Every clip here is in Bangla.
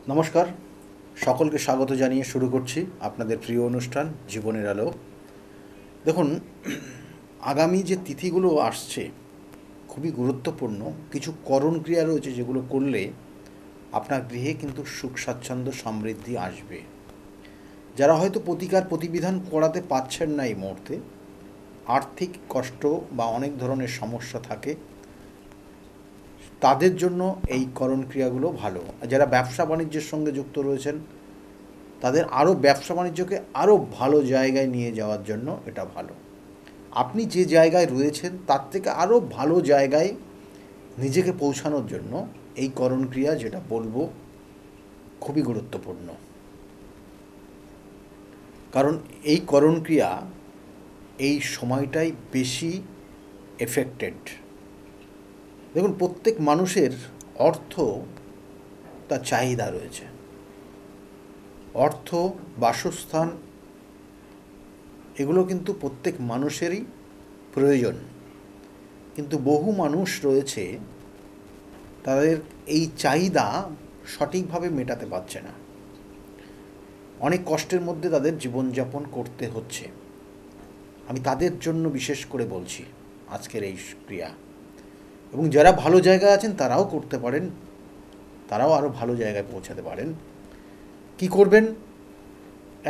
নমস্কার, সকলকে স্বাগত জানিয়ে শুরু করছি আপনাদের প্রিয় অনুষ্ঠান জীবনের আলো। দেখুন, আগামী যে তিথিগুলো আসছে খুবই গুরুত্বপূর্ণ। কিছু করণ ক্রিয়া রয়েছে যেগুলো করলে আপনার গৃহে কিন্তু সুখ স্বাচ্ছন্দ্য সমৃদ্ধি আসবে। যারা হয়তো প্রতিকার প্রতিবিধান করাতে পারছেন না এই মুহূর্তে, আর্থিক কষ্ট বা অনেক ধরনের সমস্যা থাকে, তাদের জন্য এই করণ ক্রিয়াগুলো ভালো। যারা ব্যবসা বাণিজ্যের সঙ্গে যুক্ত রয়েছেন তাদের আরও ব্যবসা বাণিজ্যকে আরও ভালো জায়গায় নিয়ে যাওয়ার জন্য এটা ভালো। আপনি যে জায়গায় রয়েছেন তার থেকে আরও ভালো জায়গায় নিজেকে পৌঁছানোর জন্য এই করণ ক্রিয়া, যেটা বলবো, খুবই গুরুত্বপূর্ণ। কারণ এই করণ ক্রিয়া এই সময়টাই বেশি এফেক্টেড। দেখুন, প্রত্যেক মানুষের অর্থ তার চাহিদা রয়েছে। অর্থ, বাসস্থান, এগুলো কিন্তু প্রত্যেক মানুষেরই প্রয়োজন। কিন্তু বহু মানুষ রয়েছে তাদের এই চাহিদা সঠিকভাবে মেটাতে পারছে না। অনেক কষ্টের মধ্যে তাদের জীবনযাপন করতে হচ্ছে। আমি তাদের জন্য বিশেষ করে বলছি আজকের এই ক্রিয়া। এবং যারা ভালো জায়গায় আছেন তারাও করতে পারেন, তারাও আরও ভালো জায়গায় পৌঁছাতে পারেন। কি করবেন?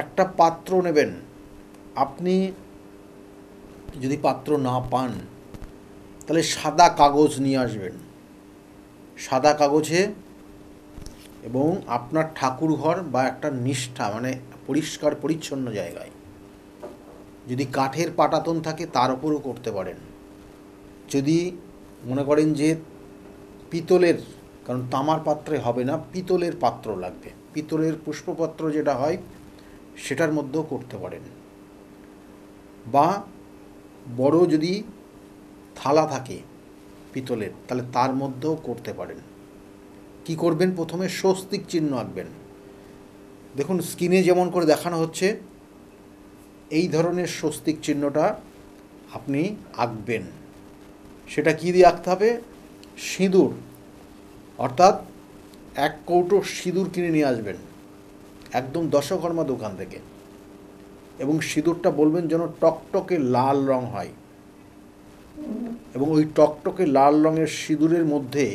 একটা পাত্র নেবেন। আপনি যদি পাত্র না পান তাহলে সাদা কাগজ নিয়ে আসবেন। সাদা কাগজে এবং আপনার ঠাকুর ঘর বা একটা নিষ্ঠা, মানে পরিষ্কার পরিচ্ছন্ন জায়গায়, যদি কাঠের পাটাতন থাকে তার উপরও করতে পারেন। যদি মনে করেন যে পিতলের, কারণ তামার পাত্রে হবে না, পিতলের পাত্র লাগবে, পিতলের পুষ্পপত্র যেটা হয় সেটার মধ্যেও করতে পারেন। বা বড় যদি থালা থাকে পিতলের, তাহলে তার মধ্যেও করতে পারেন। কি করবেন? প্রথমে স্বস্তিক চিহ্ন আঁকবেন। দেখুন, স্ক্রিনে যেমন করে দেখানো হচ্ছে এই ধরনের স্বস্তিক চিহ্নটা আপনি আঁকবেন। সেটা কী দিয়ে আঁকতে হবে? সিঁদুর, অর্থাৎ 1 কৌটো সিঁদুর কিনে নিয়ে আসবেন একদম দশকর্মা দোকান থেকে। এবং সিঁদুরটা বলবেন যেন টকটকে লাল রং হয়। এবং ওই টকটকে লাল রঙের সিঁদুরের মধ্যে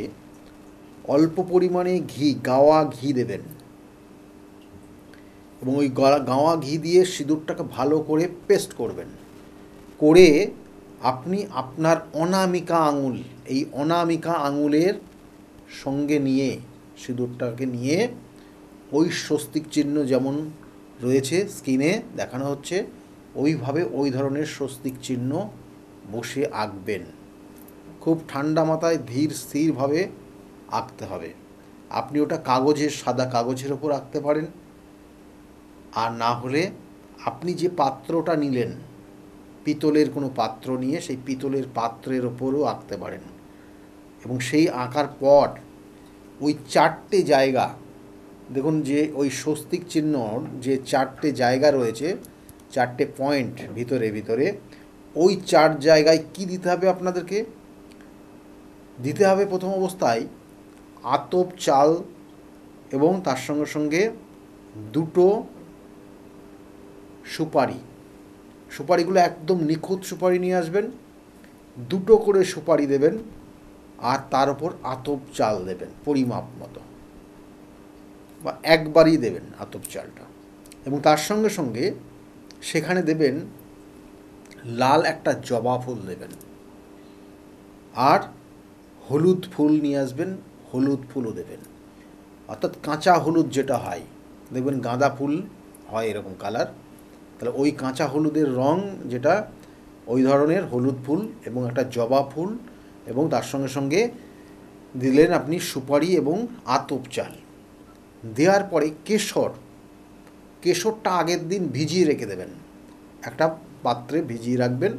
অল্প পরিমাণে ঘি, গাওয়া ঘি দেবেন। এবং ওই গাওয়া ঘি দিয়ে সিঁদুরটাকে ভালো করে পেস্ট করবেন। করে আপনি আপনার অনামিকা আঙুল, এই অনামিকা আঙুলের সঙ্গে নিয়ে, সিঁদুরটাকে নিয়ে ওই স্বস্তিক চিহ্ন যেমন রয়েছে স্ক্রিনে দেখানো হচ্ছে ওইভাবে ওই ধরনের স্বস্তিক চিহ্ন বসে আঁকবেন। খুব ঠান্ডা মাথায় ধীর স্থিরভাবে আঁকতে হবে। আপনি ওটা কাগজের, সাদা কাগজের ওপর আঁকতে পারেন, আর না হলে আপনি যে পাত্রটা নিলেন, পিতলের কোনো পাত্র নিয়ে সেই পিতলের পাত্রের ওপরও আঁকতে পারেন। এবং সেই আঁকার পর ওই 4টে জায়গা, দেখুন যে ওই স্বস্তিক চিহ্নর যে 4টে জায়গা রয়েছে, 4টে পয়েন্ট ভিতরে ভিতরে, ওই 4 জায়গায় কি দিতে হবে আপনাদেরকে? দিতে হবে প্রথম অবস্থায় আতপ চাল, এবং তার সঙ্গে সঙ্গে 2টো সুপারি। সুপারিগুলো একদম নিখুঁত সুপারি নিয়ে আসবেন। 2টো করে সুপারি দেবেন, আর তার ওপর আতপ চাল দেবেন পরিমাপ মতো, বা একবারই দেবেন আতপ চালটা। এবং তার সঙ্গে সঙ্গে সেখানে দেবেন লাল একটা জবা ফুল দেবেন, আর হলুদ ফুল নিয়ে আসবেন, হলুদ ফুলও দেবেন। অর্থাৎ কাঁচা হলুদ যেটা হয়, দেখবেন গাঁদা ফুল হয় এরকম কালার, তাহলে ওই কাঁচা হলুদের রং যেটা, ওই ধরনের হলুদ ফুল এবং একটা জবা ফুল, এবং তার সঙ্গে সঙ্গে দিলেন আপনি সুপারি এবং আতপ চাল। দেওয়ার পরে কেশরটা আগের দিন ভিজিয়ে রেখে দেবেন, একটা পাত্রে ভিজিয়ে রাখবেন।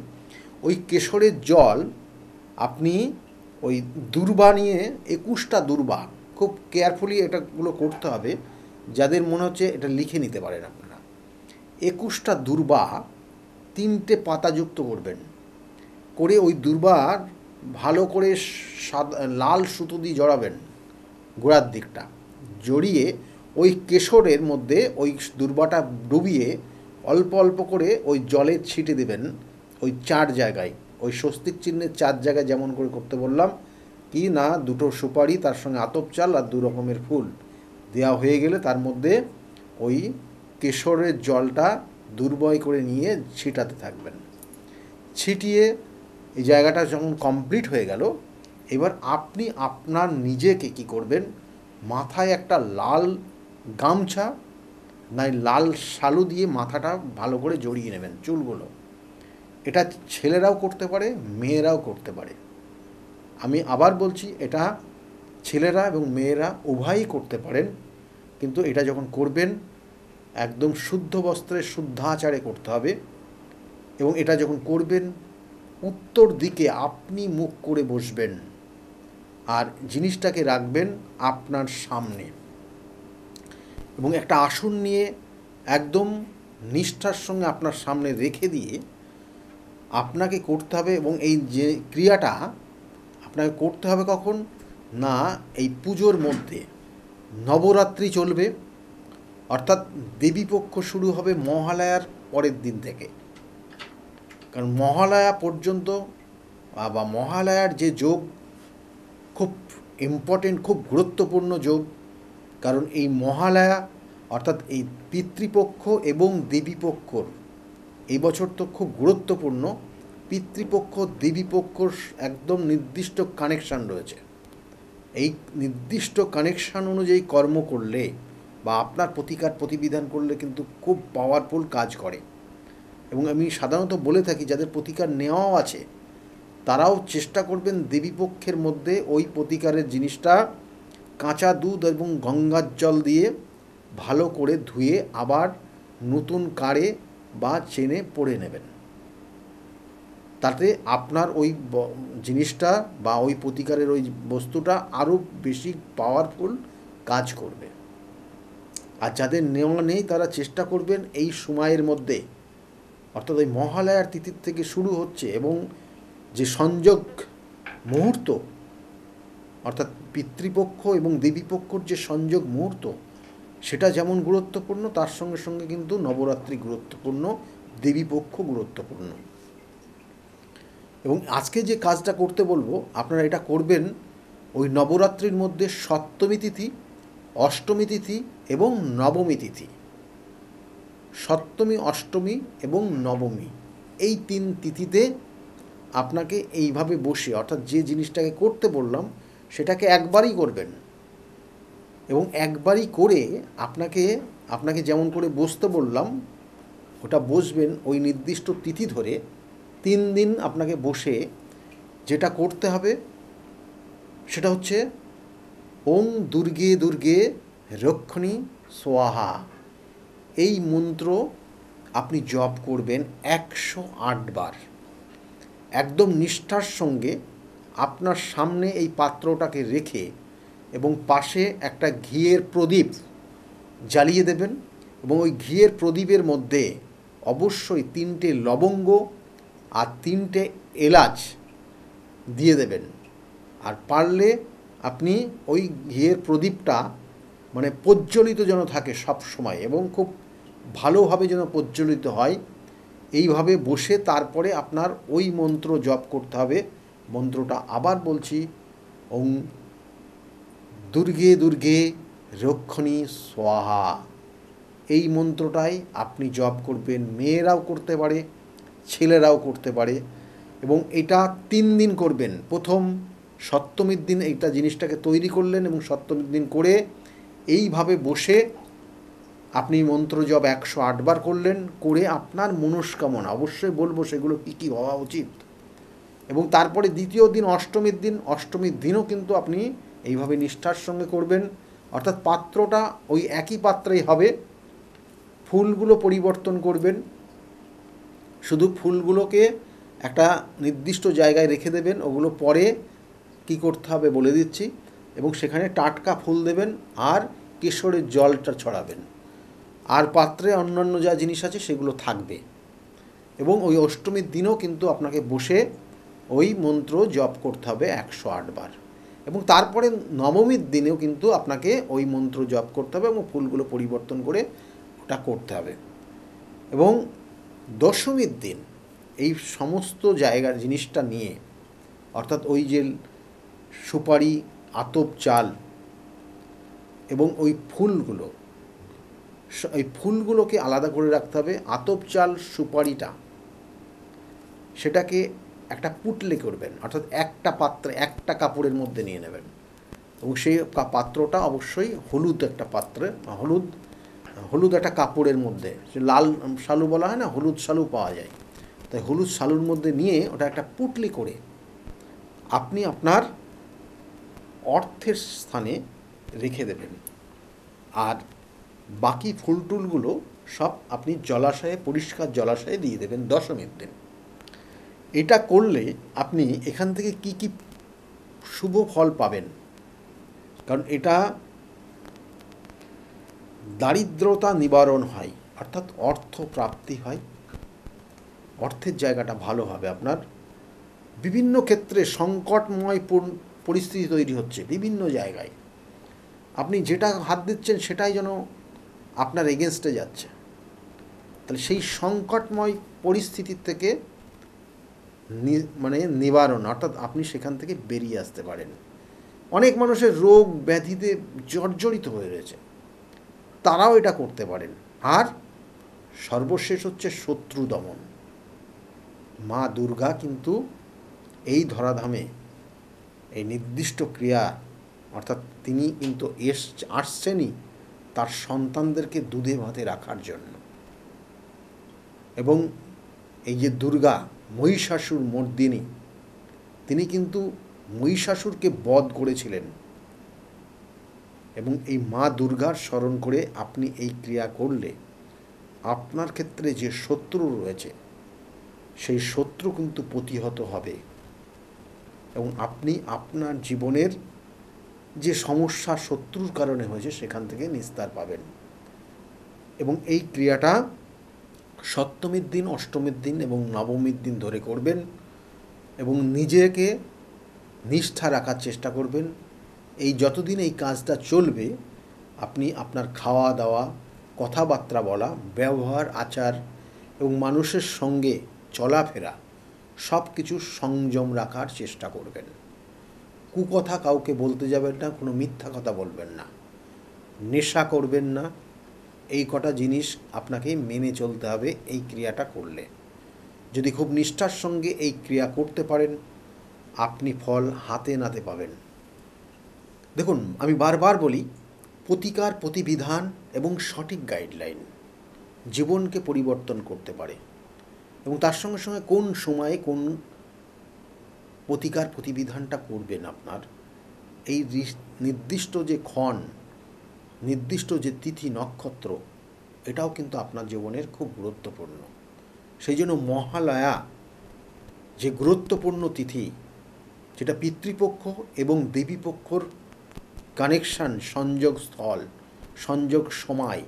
ওই কেশরের জল আপনি ওই দূর্বা নিয়ে, 21টা দূর্বা, খুব কেয়ারফুলি এটাগুলো করতে হবে, যাদের মনে হচ্ছে এটা লিখে নিতে পারেন আপনারা। 21টা দূর্বা 3টে পাতাযুক্ত করবেন। করে ওই দূর্বার ভালো করে লাল সুতো দিয়ে জড়াবেন গোড়ার দিকটা, জড়িয়ে ওই কেশরের মধ্যে ওই দুর্বাটা ডুবিয়ে অল্প অল্প করে ওই জলে ছিটে দেবেন ওই 4 জায়গায়, ওই স্বস্তিক চিহ্নের 4 জায়গায় যেমন করে করতে বললাম, কি না 2টো সুপারি, তার সঙ্গে আতপ চাল আর 2 রকমের ফুল দেওয়া হয়ে গেলে তার মধ্যে ওই কেশরের জলটা দুর্বয় করে নিয়ে ছিটাতে থাকবেন। ছিটিয়ে এই জায়গাটা যখন কমপ্লিট হয়ে গেল, এবার আপনি আপনার নিজেকে কি করবেন, মাথায় একটা লাল গামছা নাই লাল শালু দিয়ে মাথাটা ভালো করে জড়িয়ে নেবেন, চুলগুলো। এটা ছেলেরাও করতে পারে, মেয়েরাও করতে পারে। আমি আবার বলছি, এটা ছেলেরা এবং মেয়েরা উভয়ই করতে পারেন, কিন্তু এটা যখন করবেন একদম শুদ্ধ বস্ত্রে শুদ্ধাচারে করতে হবে। এবং এটা যখন করবেন উত্তর দিকে আপনি মুখ করে বসবেন আর জিনিসটাকে রাখবেন আপনার সামনে, এবং একটা আসন নিয়ে একদম নিষ্ঠার সঙ্গে আপনার সামনে রেখে দিয়ে আপনাকে করতে হবে। এবং এই যে ক্রিয়াটা আপনাকে করতে হবে কখন না, এই পুজোর মধ্যে নবরাত্রি চলবে, অর্থাৎ দেবীপক্ষ শুরু হবে মহালয়ার পরের দিন থেকে। কারণ মহালয়া পর্যন্ত বা মহালয়ার যে যোগ খুব ইম্পর্টেন্ট, খুব গুরুত্বপূর্ণ যোগ। কারণ এই মহালয়া অর্থাৎ এই পিতৃপক্ষ এবং দেবীপক্ষর এই বছর তো খুব গুরুত্বপূর্ণ। পিতৃপক্ষ দেবীপক্ষর একদম নির্দিষ্ট কানেকশান রয়েছে। এই নির্দিষ্ট কানেকশান অনুযায়ী কর্ম করলে বা আপনার প্রতিকার প্রতিবিধান করলে কিন্তু খুব পাওয়ারফুল কাজ করে। এবং আমি সাধারণত বলে থাকি, যাদের প্রতিকার নেওয়াও আছে তারাও চেষ্টা করবেন দেবীপক্ষের মধ্যে ওই প্রতিকারের জিনিসটা কাঁচা দুধ এবং গঙ্গার জল দিয়ে ভালো করে ধুয়ে আবার নতুন কাড়ে বা চেনে পরে নেবেন। তাতে আপনার ওই জিনিসটা বা ওই প্রতিকারের ওই বস্তুটা আরও বেশি পাওয়ারফুল কাজ করবে। আর যাদের নেওয়া নেই তারা চেষ্টা করবেন এই সময়ের মধ্যে, অর্থাৎ ওই মহালয়ার তিথির থেকে শুরু হচ্ছে এবং যে সংযোগ মুহূর্ত, অর্থাৎ পিতৃপক্ষ এবং দেবীপক্ষর যে সংযোগ মুহূর্ত, সেটা যেমন গুরুত্বপূর্ণ তার সঙ্গে সঙ্গে কিন্তু নবরাত্রি গুরুত্বপূর্ণ, দেবীপক্ষ গুরুত্বপূর্ণ। এবং আজকে যে কাজটা করতে বলবো আপনারা এটা করবেন ওই নবরাত্রির মধ্যে সপ্তমী তিথি, অষ্টমী তিথি এবং নবমী তিথি। সপ্তমী, অষ্টমী এবং নবমী এই 3 তিথিতে আপনাকে এইভাবে বসে, অর্থাৎ যে জিনিসটাকে করতে বললাম সেটাকে একবারই করবেন। এবং একবারই করে আপনাকে যেমন করে বসতে বললাম ওটা বসবেন ওই নির্দিষ্ট তিথি ধরে 3 দিন আপনাকে বসে যেটা করতে হবে সেটা হচ্ছে ওং দুর্গে দুর্গে রক্ষণী স্বাহা। এই মন্ত্র আপনি জপ করবেন 108 বার, একদম নিষ্ঠার সঙ্গে আপনার সামনে এই পাত্রটাকে রেখে এবং পাশে একটা ঘিয়ের প্রদীপ জ্বালিয়ে দেবেন। এবং ওই ঘিয়ের প্রদীপের মধ্যে অবশ্যই 3টে লবঙ্গ আর 3টে এলাচ দিয়ে দেবেন। আর পারলে আপনি ওই ঘিয়ের প্রদীপটা মানে প্রজ্বলিত যেন থাকে সব সময় এবং খুব ভালোভাবে যেন প্রজ্বলিত হয়, এইভাবে বসে তারপরে আপনার ওই মন্ত্র জপ করতে হবে। মন্ত্রটা আবার বলছি, ওং দুর্গে দুর্গে রক্ষণী স্বাহা। এই মন্ত্রটাই আপনি জপ করবেন। মেয়েরাও করতে পারে, ছেলেরাও করতে পারে। এবং এটা 3 দিন করবেন। প্রথম সপ্তমীর দিন এইটা জিনিসটাকে তৈরি করলেন এবং সপ্তমীর দিন করে এইভাবে বসে আপনি মন্ত্র জপ 108 বার করলেন। করে আপনার মনস্কামনা অবশ্যই বলবো সেগুলো কী কী হওয়া উচিত। এবং তারপরে দ্বিতীয় দিন অষ্টমীর দিনও কিন্তু আপনি এইভাবে নিষ্ঠার সঙ্গে করবেন। অর্থাৎ পাত্রটা ওই একই পাত্রেই হবে, ফুলগুলো পরিবর্তন করবেন। শুধু ফুলগুলোকে একটা নির্দিষ্ট জায়গায় রেখে দেবেন, ওগুলো পরে কি করতে হবে বলে দিচ্ছি। এবং সেখানে টাটকা ফুল দেবেন আর কেশরের জলটা ছড়াবেন। আর পাত্রে অন্যান্য যা জিনিস আছে সেগুলো থাকবে। এবং ওই অষ্টমীর দিনও কিন্তু আপনাকে বসে ওই মন্ত্র জপ করতে হবে 108 বার। এবং তারপরে নবমীর দিনেও কিন্তু আপনাকে ওই মন্ত্র জপ করতে হবে এবং ফুলগুলো পরিবর্তন করে ওটা করতে হবে। এবং দশমীর দিন এই সমস্ত জায়গার জিনিসটা নিয়ে, অর্থাৎ ওই যে সুপারি, আতপ চাল এবং ওই ফুলগুলোকে আলাদা করে রাখতে হবে। আতপ চাল, সুপারিটা সেটাকে একটা পুটলে করবেন, অর্থাৎ একটা পাত্রে একটা কাপড়ের মধ্যে নিয়ে নেবেন এবং সেই পাত্রটা অবশ্যই হলুদ একটা পাত্রে, হলুদ একটা কাপড়ের মধ্যে, যে লাল শালু বলা হয় না, হলুদ শালু পাওয়া যায়, তাই হলুদ শালুর মধ্যে নিয়ে ওটা একটা পুটলি করে আপনি আপনার অর্থের স্থানে রেখে দেবেন। আর বাকি ফুল টুলগুলো সব আপনি জলাশয়ে, পরিষ্কার জলাশয়ে দিয়ে দেবেন দশমীর দিন। এটা করলে আপনি এখান থেকে কি কি শুভ ফল পাবেন, কারণ এটা দারিদ্রতা নিবারণ হয়, অর্থাৎ অর্থ প্রাপ্তি হয়, অর্থের জায়গাটা ভালো হবে আপনার। বিভিন্ন ক্ষেত্রে সংকটময় পরিস্থিতি তৈরি হচ্ছে বিভিন্ন জায়গায়, আপনি যেটা হাত দিচ্ছেন সেটাই যেন আপনার এগেনস্টে যাচ্ছে, তাহলে সেই সংকটময় পরিস্থিতির থেকে নিবারণ, অর্থাৎ আপনি সেখান থেকে বেরিয়ে আসতে পারেন। অনেক মানুষের রোগ ব্যাধিতে জর্জরিত হয়ে রয়েছে, তারাও এটা করতে পারেন। আর সর্বশেষ হচ্ছে শত্রু দমন। মা দুর্গা কিন্তু এই ধরাধামে এই নির্দিষ্ট ক্রিয়া, অর্থাৎ তিনি কিন্তু আসছেনই তার সন্তানদেরকে দুধে ভাতে রাখার জন্য। এবং এই যে দুর্গা মহিষাসুর মর্দিনী, তিনি কিন্তু মহিষাসুরকে বধ করেছিলেন। এবং এই মা দুর্গার স্মরণ করে আপনি এই ক্রিয়া করলে আপনার ক্ষেত্রে যে শত্রু রয়েছে সেই শত্রু কিন্তু প্রতিহত হবে এবং আপনি আপনার জীবনের যে সমস্যা শত্রুর কারণে হয়েছে সেখান থেকে নিস্তার পাবেন। এবং এই ক্রিয়াটা সপ্তমীর দিন, অষ্টমীর দিন এবং নবমীর দিন ধরে করবেন এবং নিজেকে নিষ্ঠা রাখার চেষ্টা করবেন। এই যতদিন এই কাজটা চলবে আপনি আপনার খাওয়া দাওয়া, কথাবার্তা বলা, ব্যবহার, আচার এবং মানুষের সঙ্গে চলাফেরা সব কিছু সংযম রাখার চেষ্টা করবেন। কুকথা কাউকে বলতে যাবেন না, কোনো মিথ্যা কথা বলবেন না, নেশা করবেন না। এই কটা জিনিস আপনাকে মেনে চলতে হবে এই ক্রিয়াটা করলে। যদি খুব নিষ্ঠার সঙ্গে এই ক্রিয়া করতে পারেন আপনি ফল হাতে নাতে পাবেন। দেখুন, আমি বারবার বলি, প্রতিকার, প্রতিবিধান এবং সঠিক গাইডলাইন জীবনকে পরিবর্তন করতে পারে। এবং তার সঙ্গে সঙ্গে কোন সময়ে কোন প্রতিকার প্রতিবিধানটা করবেন আপনার, এই নির্দিষ্ট যে ক্ষণ, নির্দিষ্ট যে তিথি নক্ষত্র, এটাও কিন্তু আপনার জীবনের খুব গুরুত্বপূর্ণ। সেই জন্য মহালয়া যে গুরুত্বপূর্ণ তিথি, যেটা পিতৃপক্ষ এবং দেবীপক্ষর কানেকশান, সংযোগ স্থল, সংযোগ সময়,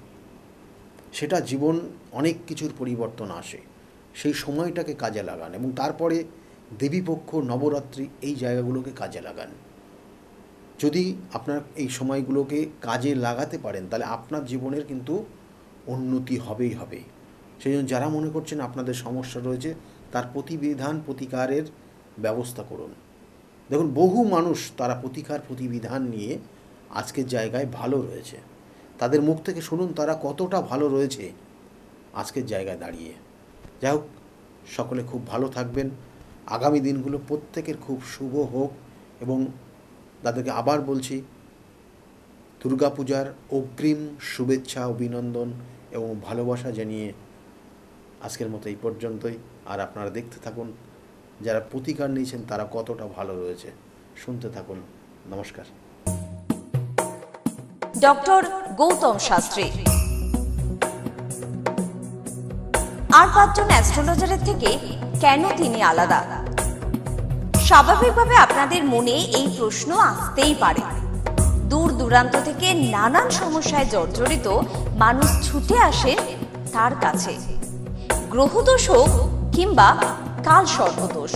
সেটা জীবন অনেক কিছুর পরিবর্তন আসে। সেই সময়টাকে কাজে লাগান এবং তারপরে দেবীপক্ষ, নবরাত্রি, এই জায়গাগুলোকে কাজে লাগান। যদি আপনার এই সময়গুলোকে কাজে লাগাতে পারেন তাহলে আপনার জীবনের কিন্তু উন্নতি হবেই হবে। সেই জন্য যারা মনে করছেন আপনাদের সমস্যা রয়েছে তার প্রতিবিধান, প্রতিকারের ব্যবস্থা করুন। দেখুন, বহু মানুষ তারা প্রতিকার প্রতিবিধান নিয়ে আজকের জায়গায় ভালো রয়েছে। তাদের মুখ থেকে শুনুন তারা কতটা ভালো রয়েছে আজকের জায়গায় দাঁড়িয়ে। যাই হোক, সকলে খুব ভালো থাকবেন। আগামী দিনগুলো প্রত্যেকের খুব শুভ হোক এবং তাদেরকে আবার বলছি, দুর্গাপূজার অগ্রিম শুভেচ্ছা, অভিনন্দন এবং ভালোবাসা জানিয়ে আজকের মতো এই পর্যন্তই। আর আপনারা দেখতে থাকুন যারা প্রতিকার নিয়েছেন তারা কতটা ভালো রয়েছে, শুনতে থাকুন। নমস্কার। ডক্টর গৌতম শাস্ত্রী আর 5 জন অ্যাস্ট্রোলজারের থেকে কেন তিনি আলাদা? স্বাভাবিকভাবে আপনাদের মনে এই প্রশ্ন আসতেই পারে। দূর দূরান্ত থেকে নানান সমস্যায় জর্জরিত মানুষ ছুটে আসে তার কাছে। গ্রহদোষ হোক কিংবা কাল সর্পদোষ,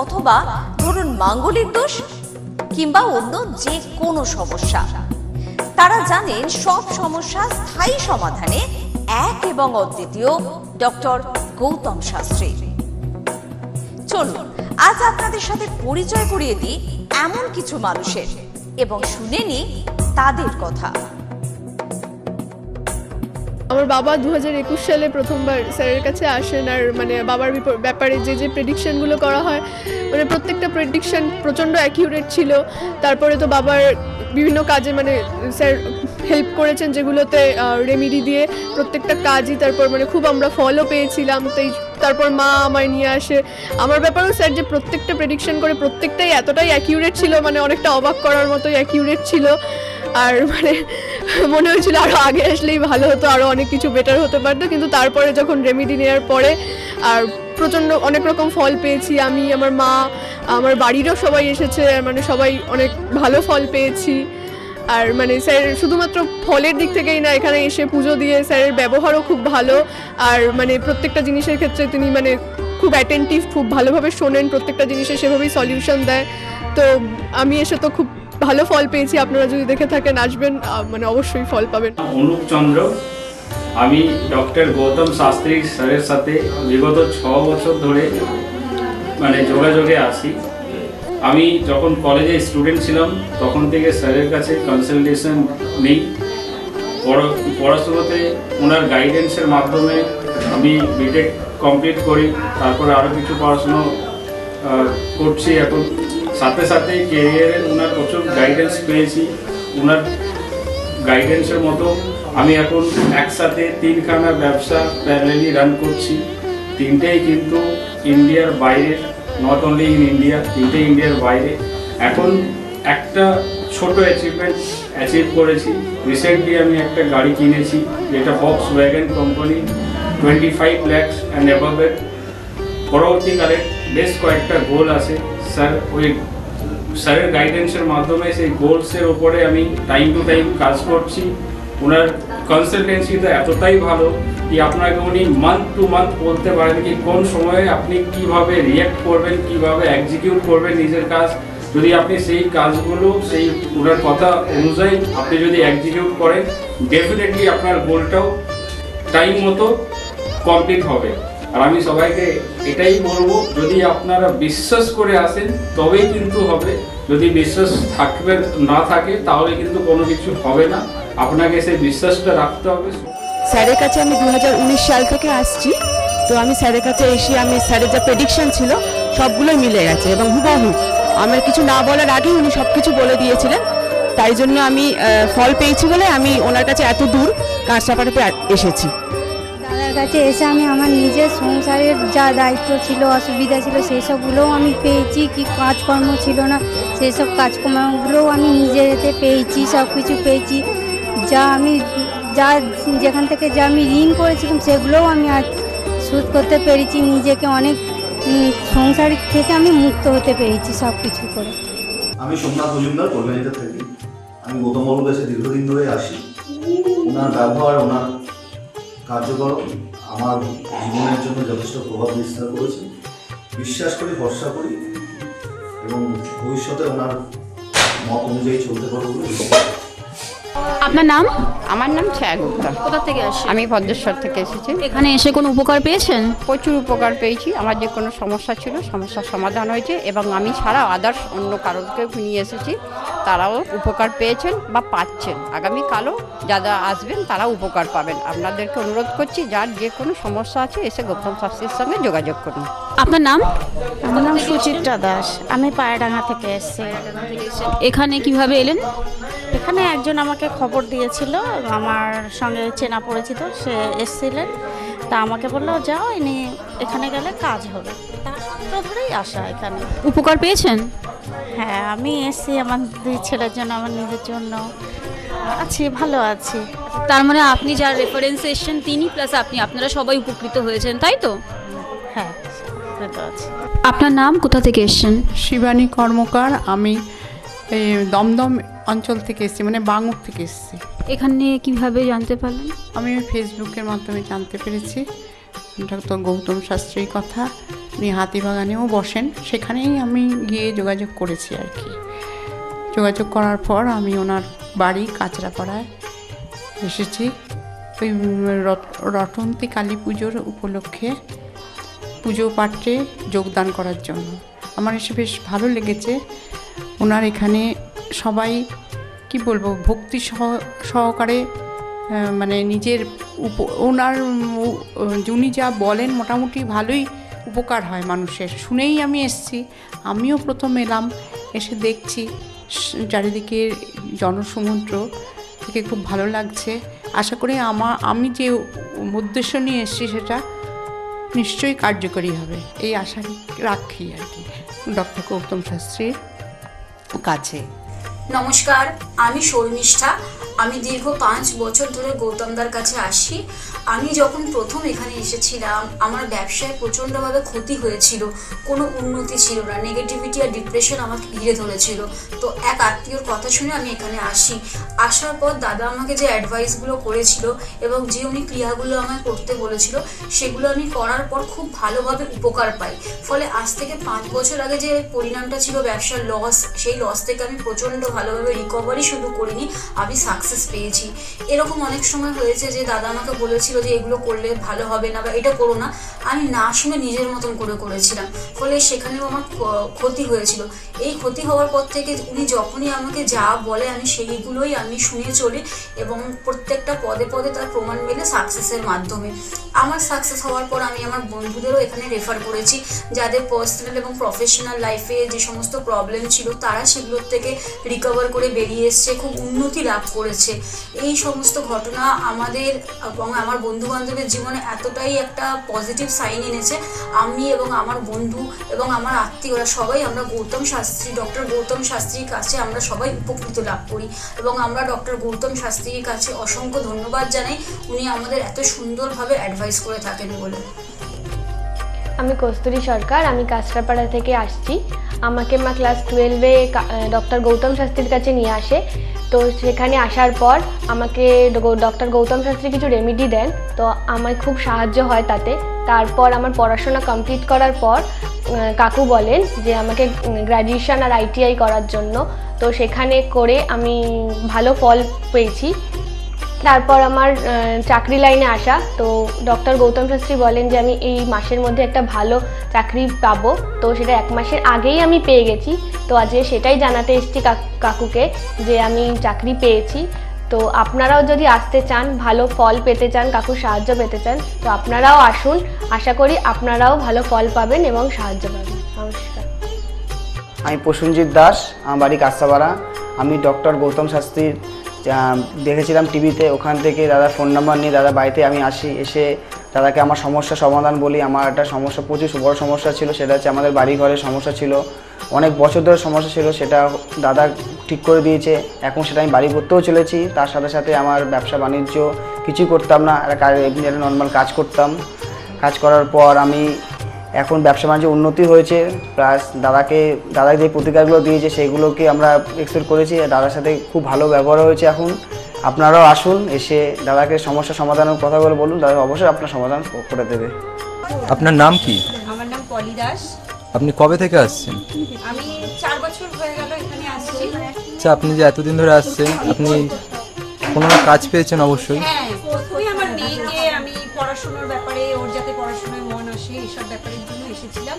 অথবা ধরুন মাঙ্গলিক দোষ কিংবা অন্য যে কোনো সমস্যা। তারা জানেন সব সমস্যা স্থায়ী সমাধানে এক এবং অদ্বিতীয় ডক্টর গৌতম শাস্ত্রী। চলুন আজ আপনাদের সাথে পরিচয় করিয়ে দিই এমন কিছু মানুষের এবং শুনে নিই তাদের কথা। আমার বাবা 2021 সালে প্রথমবার স্যারের কাছে আসেন, আর মানে বাবার ব্যাপারে যে প্রেডিকশনগুলো করা হয়, মানে প্রত্যেকটা প্রেডিকশন প্রচণ্ড অ্যাকিউরেট ছিল। তারপরে তো বাবার বিভিন্ন কাজে মানে স্যার হেল্প করেছেন, যেগুলোতে রেমিডি দিয়ে প্রত্যেকটা কাজই তারপর মানে খুব আমরা ফলও পেয়েছিলাম। তারপর মা আমায় নিয়ে আসে। আমার ব্যাপারেও স্যার যে প্রত্যেকটা প্রেডিকশন করে প্রত্যেকটাই এতটাই অ্যাকিউরেট ছিল, মানে অনেকটা অবাক করার মতোই অ্যাকিউরেট ছিল। আর মানে মনে হয়েছিল আরও আগে আসলেই ভালো হতো, আরও অনেক কিছু বেটার হতে পারতো। কিন্তু তারপরে যখন রেমিডি নেওয়ার পরে আর প্রচণ্ড অনেক রকম ফল পেয়েছি আমি, আমার মা, আমার বাড়িরও সবাই এসেছে, মানে সবাই অনেক ভালো ফল পেয়েছি। আর মানে স্যার শুধুমাত্র ফলের দিক থেকেই না, এখানে এসে পুজো দিয়ে স্যারের ব্যবহারও খুব ভালো। আর মানে প্রত্যেকটা জিনিসের ক্ষেত্রে তিনি মানে খুব অ্যাটেন্টিভ, খুব ভালোভাবে শোনেন, প্রত্যেকটা জিনিসে সেভাবেই সলিউশন দেয়। তো আমি এসে তো খুব ভালো ফল পেয়েছি। আপনারা যদি দেখে থাকেন, আসবেন, মানে অবশ্যই ফল পাবেন। অনুপ চন্দ্র, আমি ডক্টর গৌতম শাস্ত্রী স্যারের সাথে বিগত 6 বছর ধরে মানে যোগাযোগে আছি। আমি যখন কলেজে স্টুডেন্ট ছিলাম তখন থেকে স্যারের কাছে কনসালটেশন নিই। পড়াশোনাতে ওনার গাইডেন্সের মাধ্যমে আমি বিটেক কমপ্লিট করি, তারপরে আরও কিছু পড়াশুনো করছি এখন। সাথে সাথে কেরিয়ারে ওনার প্রচুর গাইডেন্স পেয়েছি। ওনার গাইডেন্সের মতো আমি এখন একসাথে 3খানা ব্যবসা প্যারালালি রান করছি। 3টেই কিন্তু ইন্ডিয়ার বাইরে, নট অনলি ইন ইন্ডিয়া, 3টেই ইন্ডিয়ার বাইরে। এখন একটা ছোট অ্যাচিভ করেছি। রিসেন্টলি আমি একটা গাড়ি কিনেছি, যেটা Volkswagen কোম্পানি, 25 lakhs অ্যান্ড অ্যাবাভের। পরবর্তীকালে বেশ কয়েকটা গোল আছে। স্যারের গাইডেন্সের মাধ্যমে সেই গোলসের ওপরে আমি টাইম টু টাইম কাজ করছি। ওনার কনসালটেন্সিটা এতটাই ভালো কি আপনাকে উনি মান্থ টু মান্থ বলতে পারেন কি কোন সময়ে আপনি কিভাবে রিঅ্যাক্ট করবেন, কিভাবে এক্সিকিউট করবেন নিজের কাজ। যদি আপনি সেই কাজগুলো সেই ওনার কথা অনুযায়ী আপনি যদি এক্সিকিউট করেন, ডেফিনেটলি আপনার গোলটাও টাইম মতো কমপ্লিট হবে। আর আমি সবাইকে এটাই বলবো, যদি আপনারা বিশ্বাস করে আসেন তবেই কিন্তু হবে। যদি বিশ্বাস না থাকে তাহলে কিন্তু কোনো কিছু হবে না। আপনাকে সেই বিশ্বাসটা রাখতে হবে। স্যারের কাছে আমি 2019 সাল থেকে আসছি। তো আমি স্যারের কাছে এসে আমি স্যারের যা প্রেডিকশন ছিল সবগুলোই মিলে গেছে এবং হুবহু আমার কিছু না বলার আগেই উনি সব কিছু বলে দিয়েছিলেন। তাই জন্য আমি ফল পেয়েছি বলে আমি ওনার কাছে এত দূর কাঁচরাপাড়াতে এসেছি। দাদার কাছে এসে আমি আমার নিজের সংসারের যা দায়িত্ব ছিল, অসুবিধা ছিল, সেই সবগুলোও আমি পেয়েছি। কি কাজকর্ম ছিল না, সেই সব কাজকর্মগুলোও আমি নিজের এতে পেয়েছি, সব কিছু পেয়েছি। যেখান থেকে যা আমি ঋণ করেছিলাম সেগুলোও আমি আজ শোধ করতে পেরেছি। নিজেকে অনেক সংসার থেকে আমি মুক্ত হতে পেরেছি সব কিছু করে। আমি সোমনাথ মজুমদার, কল্যাণীতে থাকি। আমি গৌতমবাবুর কাছে দীর্ঘদিন ধরে আসি। ওনার ব্যবহার, ওনার কার্যকরণ আমার জীবনের জন্য যথেষ্ট প্রভাব বিস্তার করেছে। বিশ্বাস করি, ভরসা করি এবং ভবিষ্যতে ওনার মত অনুযায়ী চলতে পারবো বলে বিশ্বাস করি। আপনার নাম? আমার নাম ছায়া গুপ্তা। কোথা থেকে আসেন? আমি ভদ্রেশ্বর থেকে এসেছি। এখানে এসে কোনো উপকার পেয়েছেন? প্রচুর উপকার পেয়েছি। আমার যে কোনো সমস্যা ছিল, সমস্যার সমাধান হয়েছে এবং আমি ছাড়া আদার্স অন্য কারোকে নিয়ে এসেছি, তারাও উপকার পেয়েছেন বা পাচ্ছেন। আগামীকালও যারা আসবেন তারাও উপকার পাবেন। আপনাদেরকে অনুরোধ করছি, যার যে কোনো সমস্যা আছে এসে গৌতম শাস্ত্রীর সঙ্গে যোগাযোগ করুন। আপনার নাম? আমার নাম সুচিত্রা দাস। আমি পায়রাডাঙ্গা থেকে এসেছি। এখানে কিভাবে এলেন? এখানে একজন আমাকে খবর দিয়েছিল, আমার সঙ্গে চেনা পরিচিত, সে এসেছিলেন। তা আমাকে বললো যাও, ইনি এখানে গেলে কাজ হবে। তার সূত্র ধরেই আসা এখানে। উপকার পেয়েছেন? হ্যাঁ, আমি এসেছি আমার 2 ছেলের জন্য, আমার নিজের জন্য। আছি, ভালো আছি। তার মানে আপনি যার রেফারেন্সে এসেছেন তিনি প্লাস আপনারা সবাই উপকৃত হয়েছেন, তাই তো? হ্যাঁ, উপকৃত আছি। আপনার নাম, কোথা থেকে এসেছেন? শিবানী কর্মকার। আমি দমদম অঞ্চল থেকে এসেছি, মানে বাঙুর থেকে এসেছি। এখানে কিভাবে জানতে পারলেন? আমি ফেসবুকের মাধ্যমে জানতে পেরেছি ডক্টর গৌতম শাস্ত্রীর কথা। উনি হাতিবাগানেও বসেন, সেখানেই আমি গিয়ে যোগাযোগ করেছি আর কি। যোগাযোগ করার পর আমি ওনার বাড়ি কাঁচরাপাড়ায় এসেছি ওই রটন্তী কালী পুজোর উপলক্ষে পুজো পাঠে যোগদান করার জন্য। আমার এসে বেশ ভালো লেগেছে। ওনার এখানে সবাই কি বলবো ভক্তি সহকারে মানে নিজের ওনার উনি যা বলেন মোটামুটি ভালোই উপকার হয় মানুষের। শুনেই আমি এসেছি, আমিও প্রথম এলাম, এসে দেখছি চারিদিকে জনসমুদ্র থেকে খুব ভালো লাগছে। আশা করি আমি যে উদ্দেশ্য নিয়ে এসেছি সেটা নিশ্চয়ই কার্যকরী হবে, এই আশা রাখি আর কি ডক্টর গৌতম শাস্ত্রীর কাছে। নমস্কার, আমি শর্মিষ্ঠা। আমি দীর্ঘ 5 বছর ধরে গৌতমদার কাছে আসি। আমি যখন প্রথম এখানে এসেছিলাম আমার ব্যবসায় প্রচণ্ডভাবে ক্ষতি হয়েছিল, কোনো উন্নতি ছিল না, নেগেটিভিটি আর ডিপ্রেশন আমাকে ঘিরে ধরেছিল। তো এক আত্মীয়র কথা শুনে আমি এখানে আসি। আসার পর দাদা আমাকে যে অ্যাডভাইসগুলো করেছিল এবং যে উনি ক্রিয়াগুলো আমায় করতে বলেছিল সেগুলো আমি করার পর খুব ভালোভাবে উপকার পাই। ফলে আজ থেকে 5 বছর আগে যে পরিণামটা ছিল ব্যবসার লস, সেই লস থেকে আমি প্রচণ্ড ভালোভাবে রিকভারি শুধু করিনি, আমি সাকসেস পেয়েছি। এরকম অনেক সময় হয়েছে যে দাদা আমাকে বলেছিল যে এগুলো করলে ভালো হবে না বা এটা করো না, আমি না শুনে নিজের মতন করে করেছিলাম, ফলে সেখানেও আমার ক্ষতি হয়েছিল। এই ক্ষতি হওয়ার পর থেকে উনি যখনই আমাকে যা বলে আমি সেইগুলোই আমি শুনে চলি এবং প্রত্যেকটা পদে পদে তার প্রমাণ মেলে সাকসেসের মাধ্যমে। আমার সাকসেস হওয়ার পর আমি আমার বন্ধুদেরও এখানে রেফার করেছি, যাদের পার্সোনাল এবং প্রফেশনাল লাইফে যে সমস্ত প্রবলেম ছিল তারা সেগুলোর থেকে রিকভার করে বেরিয়ে এসছে, খুব উন্নতি লাভ করেছে। এই সমস্ত ঘটনা আমাদের এবং আমার বন্ধু বান্ধবের জীবনে এতটাই একটা পজিটিভ সাইন এনেছে, আমি এবং আমার বন্ধু এবং আমার আত্মীয়রা সবাই আমরা ডক্টর গৌতম শাস্ত্রীর কাছে আমরা সবাই উপকৃত লাভ করি এবং আমরা ডক্টর গৌতম শাস্ত্রীর কাছে অসংখ্য ধন্যবাদ জানাই, উনি আমাদের এত সুন্দরভাবে অ্যাডভাইস করে থাকেন বলে। আমি কস্তুরী সরকার, আমি কাঁচরাপাড়া থেকে আসছি। আমাকে মা ক্লাস 12-এ ডক্টর গৌতম শাস্ত্রীর কাছে নিয়ে আসে। তো সেখানে আসার পর আমাকে ডক্টর গৌতম শাস্ত্রী কিছু রেমেডি দেন, তো আমার খুব সাহায্য হয় তাতে। তারপর আমার পড়াশোনা কমপ্লিট করার পর কাকু বলেন যে আমাকে গ্র্যাজুয়েশন আর ITI করার জন্য, তো সেখানে করে আমি ভালো ফল পেয়েছি। তারপর আমার চাকরি লাইনে আসা, তো ডক্টর গৌতম শাস্ত্রী বলেন যে আমি এই মাসের মধ্যে একটা ভালো চাকরি পাবো, তো সেটা 1 মাসের আগেই আমি পেয়ে গেছি। তো আজকে সেটাই জানাতে এসেছি কাকুকে যে আমি চাকরি পেয়েছি। তো আপনারাও যদি আসতে চান, ভালো ফল পেতে চান, কাকুর সাহায্য পেতে চান, তো আপনারাও আসুন। আশা করি আপনারাও ভালো ফল পাবেন এবং সাহায্য পাবেন। নমস্কার। আমি প্রসেনজিৎ দাস, আমার বাড়ি কাঁচরাপাড়া। আমি ডক্টর গৌতম শাস্ত্রীর দেখেছিলাম টিভিতে, ওখান থেকে দাদার ফোন নাম্বার নিয়ে দাদা বাড়িতে আমি আসি। এসে দাদাকে আমার সমস্যা সমাধান বলি। আমার একটা সমস্যা, প্রচুর বড় সমস্যা ছিল, সেটা হচ্ছে আমাদের বাড়ি ঘরের সমস্যা ছিল, অনেক বছর ধরে সমস্যা ছিল, সেটা দাদা ঠিক করে দিয়েছে। এখন সেটা আমি বাড়ি করতেও চলেছি। তার সাথে সাথে আমার ব্যবসা বাণিজ্য কিছুই করতাম না, একটা নর্মাল কাজ করতাম। কাজ করার পর আমি এখন ব্যবসা বাণিজ্য উন্নতি হয়েছে, প্লাস দাদা যে প্রতিকারগুলো দিয়েছে সেগুলোকে আমরা এক্সপেক্ট করেছি। দাদার সাথে খুব ভালো ব্যবহার হয়েছে। এখন আপনারাও আসুন, এসে দাদাকে সমস্যা সমাধানের কথাগুলো বলুন, দাদা অবশ্যই আপনার সমাধান করে দেবে। আপনার নাম কি? আমার নাম পলি দাস। আপনি কবে থেকে আসছেন? আমি 4 বছর হয়ে গেল এখানে আসছি। আচ্ছা, আপনি যে এতদিন ধরে আসছেন, আপনি কোনো কাজ পেয়েছেন? অবশ্যই। হ্যাঁ, প্রথমে আমার মেয়েকে আমি পড়াশোনার ব্যাপারে, ওর যাতে পড়াশোনায় মন আসে এইসব ব্যাপারের জন্য এসেছিলাম।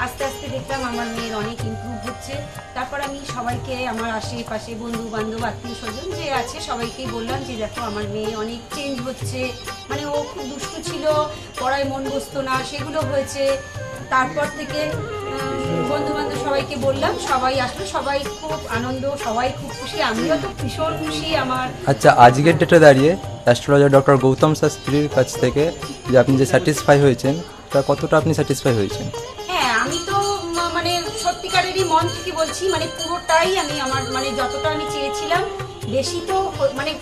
আস্তে আস্তে দেখলাম আমার মেয়ের অনেক ইমপ্রুভ হচ্ছে। তারপর আমি সবাইকে, আমার আশেপাশে বন্ধু বান্ধব আত্মীয় স্বজন যে আছে সবাইকেই বললাম যে দেখো আমার মেয়ে অনেক চেঞ্জ হচ্ছে, মানে ও খুব দুষ্টু ছিল, পড়ায় মন বসতো না, সেগুলো হয়েছে। তারপর থেকে বন্ধু বান্ধব সবাইকে বললাম, সবাই আসলো, সবাই খুব আনন্দ, সবাই খুব খুশি, আমিও তো ভীষণ খুশি। আমার আচ্ছা, আজকের ডেটে দাঁড়িয়ে অ্যাস্ট্রোলজার ডক্টর গৌতম শাস্ত্রীর কাছ থেকে যে আপনি যে স্যাটিসফাই হয়েছেন, তা কতটা আপনি স্যাটিসফাই হয়েছেন? হ্যাঁ, আমি তো মানে সত্যিকারেরই মন থেকে বলছি, মানে পুরোটাই আমি আমার মানে যতটা আমি চেয়েছিলাম, বেশি তো মানে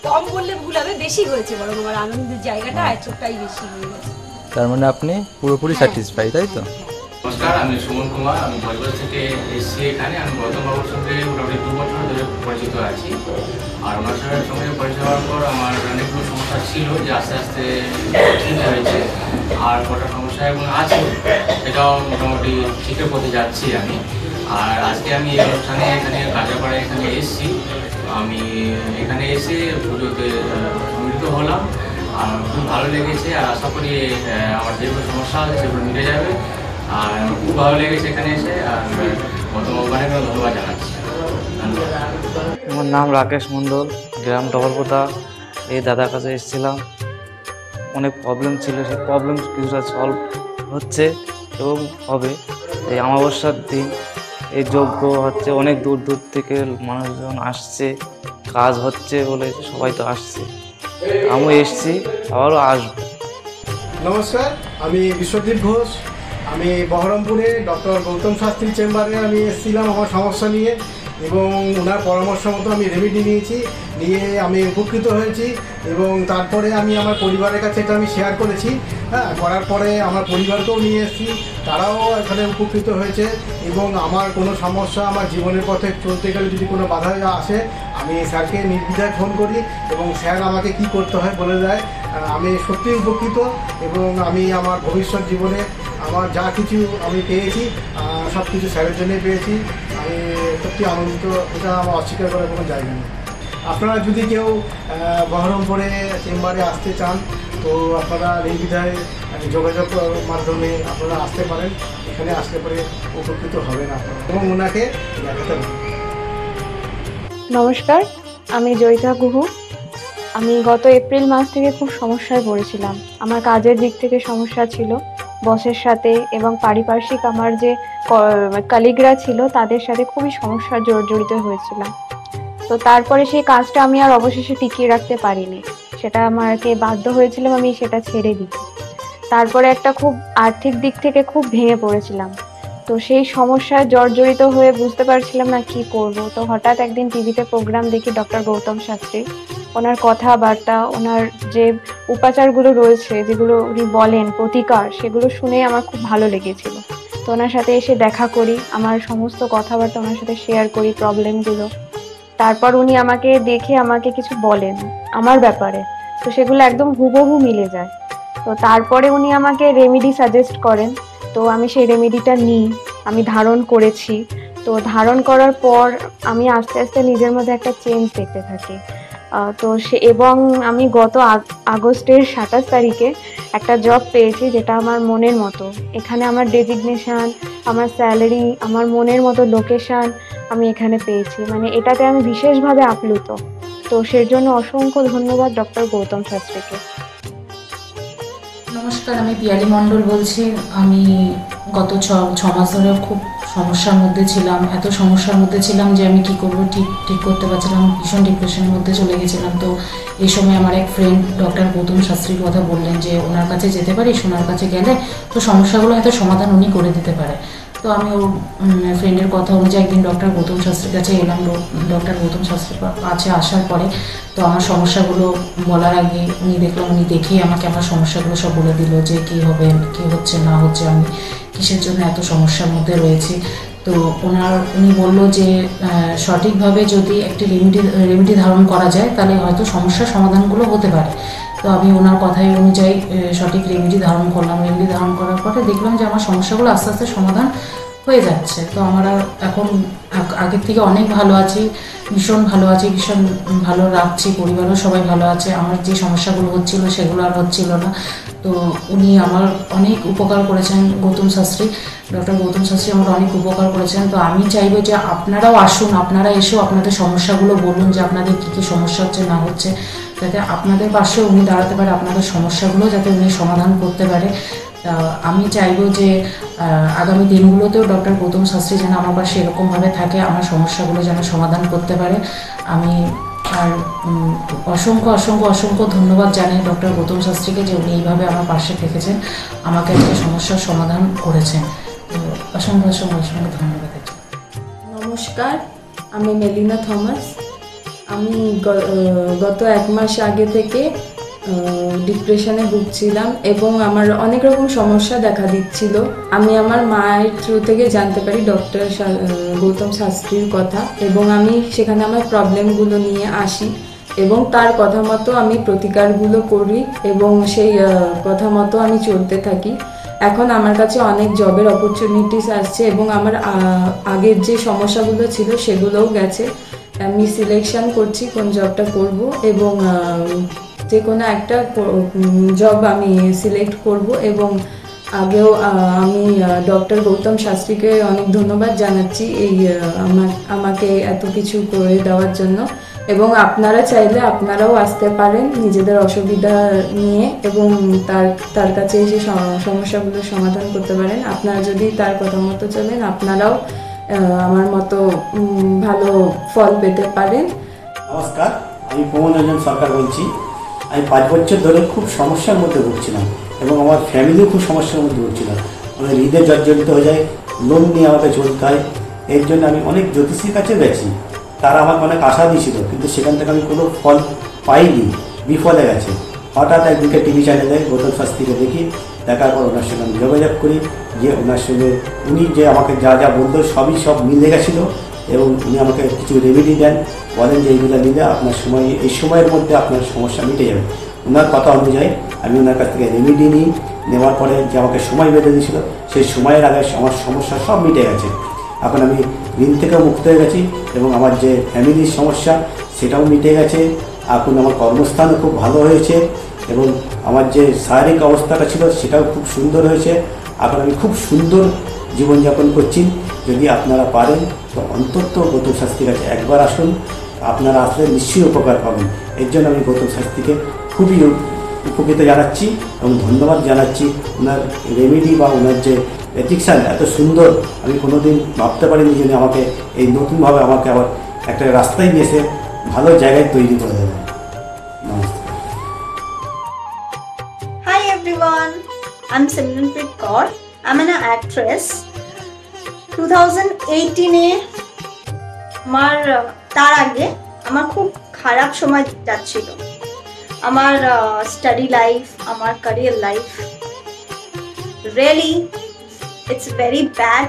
কম বললে ভুল হবে, বেশি হয়েছে, বরং আমার আনন্দের জায়গাটা এতটাই বেশি হয়ে গেছে। তার মানে আপনি পুরোপুরি স্যাটিসফাই, তাই তো? নমস্কার, আমি সুমন কুমার, আমি বজবজ থেকে এসেছি এখানে। আমি গৌতমবাবুর সঙ্গে মোটামুটি 2 বছর ধরে পরিচিত আছি। আর ওনার সঙ্গে পরিচয় হওয়ার পর আমার অনেকগুলো সমস্যা ছিল যে আস্তে আস্তে ঠিক হয়েছে, আর কটা সমস্যা এবং আছে সেটাও মোটামুটি ঠিকঠাক পথে যাচ্ছি আমি। আর আজকে আমি এই অনুষ্ঠানে এখানে কাঁচরাপাড়ায় এখানে এসেছি। আমি এখানে এসে পুজোতে সম্মিলিত হলাম আর খুব ভালো লেগেছে। আর আশা করি আমার যেগুলো সমস্যা আছে সেগুলো মিটে যাবে। আর খুব ভালো লেগেছে এখানে এসে। আর অনেক ধন্যবাদ জানাচ্ছি। আমার নাম রাকেশ মণ্ডল, গ্রাম ডবলপোতা। এই দাদার কাছে এসেছিলাম, অনেক প্রবলেম ছিল, সেই প্রবলেম কিছুটা সলভ হচ্ছে এবং হবে। এই অমাবস্যার দিন এই যজ্ঞ হচ্ছে, অনেক দূর দূর থেকে মানুষজন আসছে, কাজ হচ্ছে বলে সবাই তো আসছে, আমিও এসছি, আবারও আসবো। নমস্কার, আমি বিশ্বজিৎ ঘোষ। আমি বহরমপুরে ডক্টর গৌতম শাস্ত্রীর চেম্বারে আমি এসেছিলাম আমার সমস্যা নিয়ে, এবং ওনার পরামর্শ মতো আমি রেমেডি নিয়ে আমি উপকৃত হয়েছি। এবং তারপরে আমি আমার পরিবারের কাছে এটা আমি শেয়ার করেছি। করার পরে আমার পরিবারকেও নিয়ে এসেছি, তারাও এখানে উপকৃত হয়েছে। এবং আমার কোনো সমস্যা, আমার জীবনের পথে চলতে গেলে যদি কোনো বাধা আসে, আমি স্যারকে নির্দ্বিধায় ফোন করি এবং স্যার আমাকে কি করতে হয় বলে দেয়। আমি সত্যিই উপকৃত এবং আমি আমার ভবিষ্যৎ জীবনে আমার যা কিছু আমি পেয়েছি সব কিছু স্যারের জন্যই পেয়েছি। আমি সত্যি আনন্দিত, এটা আমার অস্বীকার করার কোনো জায়গা নেই। আপনারা যদি কেউ বহরমপুরে চেম্বারে আসতে চান তো আপনারা নির্দ্বিধায় যোগাযোগ মাধ্যমে আপনারা আসতে পারেন। এখানে আসলে পরে উপকৃত হবেন আপনারা এবং ওনাকে দেখাতে পারেন। নমস্কার, আমি জয়িতা গুহু। আমি গত এপ্রিল মাস থেকে খুব সমস্যায় পড়েছিলাম। আমার কাজের দিক থেকে সমস্যা ছিল, বসের সাথে এবং পারিপার্শ্বিক আমার যে কলিগরা ছিল তাদের সাথে খুবই সমস্যা জড়িত হয়েছিলাম। তো তারপরে সেই কাজটা আমি আর অবশেষে টিকিয়ে রাখতে পারিনি, সেটা আমাকে বাধ্য হয়েছিলাম আমি সেটা ছেড়ে দিতে। তারপরে একটা খুব আর্থিক দিক থেকে খুব ভেঙে পড়েছিলাম। তো সেই সমস্যায় জর্জরিত হয়ে বুঝতে পারছিলাম না কি করব। তো হঠাৎ একদিন টিভিতে প্রোগ্রাম দেখি ডক্টর গৌতম শাস্ত্রী। ওনার কথাবার্তা, ওনার যে উপাচারগুলো রয়েছে, যেগুলো উনি বলেন প্রতিকার, সেগুলো শুনে আমার খুব ভালো লেগেছিল। তো ওনার সাথে এসে দেখা করি, আমার সমস্ত কথাবার্তা ওনার সাথে শেয়ার করি, প্রবলেমগুলো। তারপর উনি আমাকে দেখে আমাকে কিছু বলেন আমার ব্যাপারে, তো সেগুলো একদম হুবহু মিলে যায়। তো তারপরে উনি আমাকে রেমেডি সাজেস্ট করেন। তো আমি সেই রেমেডিটা নিই, আমি ধারণ করেছি। তো ধারণ করার পর আমি আস্তে আস্তে নিজের মধ্যে একটা চেঞ্জ দেখতে থাকি। তো এবং আমি গত আগস্টের 27 তারিখে একটা জব পেয়েছি যেটা আমার মনের মতো। এখানে আমার ডেজিগনেশন, আমার স্যালারি, আমার মনের মতো লোকেশন আমি এখানে পেয়েছি। মানে এটাতে আমি বিশেষভাবে আপ্লুত। তো সেই জন্য অসংখ্য ধন্যবাদ ডক্টর গৌতম শাস্ত্রীকে। নমস্কার, আমি পিয়ালি মণ্ডল বলছি। আমি গত ছ মাস ধরে খুব সমস্যার মধ্যে ছিলাম, এত সমস্যার মধ্যে ছিলাম যে আমি কি করবো ঠিক করতে পারছিলাম, ভীষণ ডিপ্রেশনের মধ্যে চলে গেছিলাম। তো এই সময় আমার এক ফ্রেন্ড ডক্টর গৌতম শাস্ত্রীর কথা বললেন যে ওনার কাছে যেতে পারিস, ওনার কাছে গেলে তো সমস্যাগুলো হয়তো সমাধান উনি করে দিতে পারে। তো আমি ওর ফ্রেন্ডের কথা অনুযায়ী একদিন ডক্টর গৌতম শাস্ত্রীর কাছে এলাম। ডক্টর গৌতম শাস্ত্রীর কাছে আসার পরে তো আমার সমস্যাগুলো বলার আগে উনি দেখেই আমাকে আমার সমস্যাগুলো সব বলে দিল যে কী হবে, কী হচ্ছে না হচ্ছে, আমি কিসের জন্য এত সমস্যার মধ্যে রয়েছি। তো উনি বলল যে সঠিকভাবে যদি একটি রেমেডি ধারণ করা যায় তাহলে হয়তো সমস্যার সমাধানগুলো হতে পারে। তো আমি ওনার কথাই অনুযায়ী সঠিক রেমেডি ধারণ করলাম। রেমেডি ধারণ করার পরে দেখলাম যে আমার সমস্যাগুলো আস্তে আস্তে সমাধান হয়ে যাচ্ছে। তো আমরা এখন আগের থেকে অনেক ভালো আছি, ভীষণ ভালো আছি, ভীষণ ভালো রাখছি, পরিবারও সবাই ভালো আছে। আমার যে সমস্যাগুলো হচ্ছিল সেগুলো আর হচ্ছিল না। তো উনি আমার অনেক উপকার করেছেন, গৌতম শাস্ত্রী, ডক্টর গৌতম শাস্ত্রী আমার অনেক উপকার করেছেন। তো আমি চাইবো যে আপনারাও আসুন, আপনারা এসেও আপনাদের সমস্যাগুলো বলুন যে আপনাদের কী কী সমস্যা হচ্ছে না হচ্ছে, যাতে আপনাদের পাশে উনি দাঁড়াতে পারে, আপনাদের সমস্যাগুলো যাতে উনি সমাধান করতে পারে। আমি চাইবো যে আগামী দিনগুলোতেও ডক্টর গৌতম শাস্ত্রী যেন আমার পাশে এরকমভাবে থাকে, আমার সমস্যাগুলো যেন সমাধান করতে পারে। আমি আর অসংখ্য অসংখ্য অসংখ্য ধন্যবাদ জানাই ডক্টর গৌতম শাস্ত্রীকে যে উনি এইভাবে আমার পাশে থেকেছেন, আমাকে আজকে সমস্যার সমাধান করেছেন। তো অসংখ্য অসংখ্য অসংখ্য ধন্যবাদ। নমস্কার, আমি মেলিনা থমাস। আমি গত 1 মাস আগে থেকে ডিপ্রেশনে ভুগছিলাম এবং আমার অনেক রকম সমস্যা দেখা দিচ্ছিল। আমি আমার মায়ের থ্রু থেকে জানতে পারি ডক্টর গৌতম শাস্ত্রীর কথা এবং আমি সেখানে আমার প্রবলেমগুলো নিয়ে আসি এবং তার কথা মতো আমি প্রতিকারগুলো করি এবং সেই কথা মতো আমি চলতে থাকি। এখন আমার কাছে অনেক জবের অপরচুনিটিস আসছে এবং আমার আগের যে সমস্যাগুলো ছিল সেগুলোও গেছে। আমি সিলেকশন করছি কোন জবটা করব এবং যে কোনো একটা জব আমি সিলেক্ট করব এবং আগেও আমি ডক্টর গৌতম শাস্ত্রীকে অনেক ধন্যবাদ জানাচ্ছি এই আমাকে এত কিছু করে দেওয়ার জন্য। এবং আপনারা চাইলে আপনারাও আসতে পারেন নিজেদের অসুবিধা নিয়ে এবং তার কাছে এসে সমস্যাগুলো সমাধান করতে পারেন। আপনারা যদি তার কথা মতো চলেন আপনারাও আমার মতো ভালো ফল পেতে পারেন। নমস্কার, আমি প্রমোদ রঞ্জন সরকার বলছি। আমি 5 বছর ধরে খুব সমস্যার মধ্যে ভুগছিলাম এবং আমার ফ্যামিলিও খুব সমস্যার মধ্যে ভুগছিলাম। আমাদের হৃদয় জর্জরিত হয়ে যায়, লোন নিয়ে আমাকে চলতে হয়। এর জন্য আমি অনেক জ্যোতিষীর কাছে গেছি, তারা আমাকে অনেক আশা দিয়েছিল, কিন্তু সেখান থেকে আমি কোনো ফল পাইনি, বিফলে গেছে। হঠাৎ একদিকে টিভি চ্যানেলে গৌতম শাস্ত্রীকে দেখি, দেখার পর ওনার সঙ্গে আমি যোগাযোগ করি, যে ওনার সঙ্গে উনি যে আমাকে যা যা বলতো সব মিলে গেছিলো এবং উনি আমাকে কিছু রেমেডি দেন, বলেন যে এইগুলো নিলে আপনার এই সময়ের মধ্যে আপনার সমস্যা মিটে যাবে। ওনার কথা অনুযায়ী আমি ওনার কাছ থেকে রেমেডি নিই, নেওয়ার পরে যে আমাকে সময় বেঁধে দিয়েছিল সেই সময়ের আগে আমার সমস্যা সব মিটে গেছে। এখন আমি ঋণ থেকেও মুক্ত হয়ে গেছি এবং আমার যে ফ্যামিলির সমস্যা সেটাও মিটে গেছে। এখন আমার কর্মস্থানও খুব ভালো হয়েছে এবং আমার যে শারীরিক অবস্থাটা ছিল সেটাও খুব সুন্দর হয়েছে। এখন আমি খুব সুন্দর জীবনযাপন করছি। যদি আপনারা পারেন তো অন্তত গৌতম শাস্ত্রীর কাছে একবার আসুন, আপনারা আসলে নিশ্চয়ই উপকার পাবেন। এর জন্য আমি গৌতম শাস্ত্রীকে খুবই উপকৃত জানাচ্ছি এবং ধন্যবাদ জানাচ্ছি। ওনার রেমেডি বা ওনার যে এথিক্সান এত সুন্দর, আমি কোনোদিন ভাবতে পারিনি যে আমাকে এই নতুনভাবে আমাকে আবার একটা রাস্তায় নিয়ে এসে ভালো জায়গায় তৈরি করে দেবে। নমস্কার। Hi everyone, I'm Simranpreet Kaur. I'm an actress. 2018-এ তার আগে আমার খুব খারাপ সময় যাচ্ছিল। আমার স্টাডি লাইফ, আমার career life, really it's very bad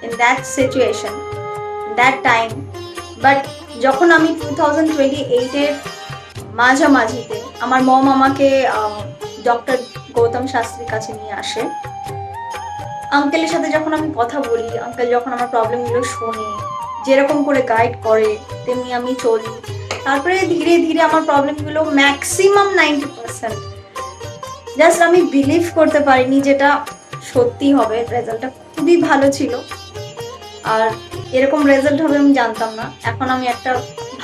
in that situation, that time. But যখন আমি 2028-এর মাঝামাঝিতে আমার মম আমাকে ডক্টর গৌতম শাস্ত্রীর কাছে নিয়ে আসে। আঙ্কেলের সাথে যখন আমি কথা বলি, আঙ্কেল যখন আমার প্রবলেমগুলো শোনে, যেরকম করে গাইড করে তেমনি আমি চলি। তারপরে ধীরে ধীরে আমার প্রবলেমগুলো ম্যাক্সিমাম 90% জাস্ট আমি বিলিভ করতে পারিনি যেটা সত্যি হবে। রেজাল্টটা খুবই ভালো ছিল আর এরকম রেজাল্ট হবে আমি জানতাম না। এখন আমি একটা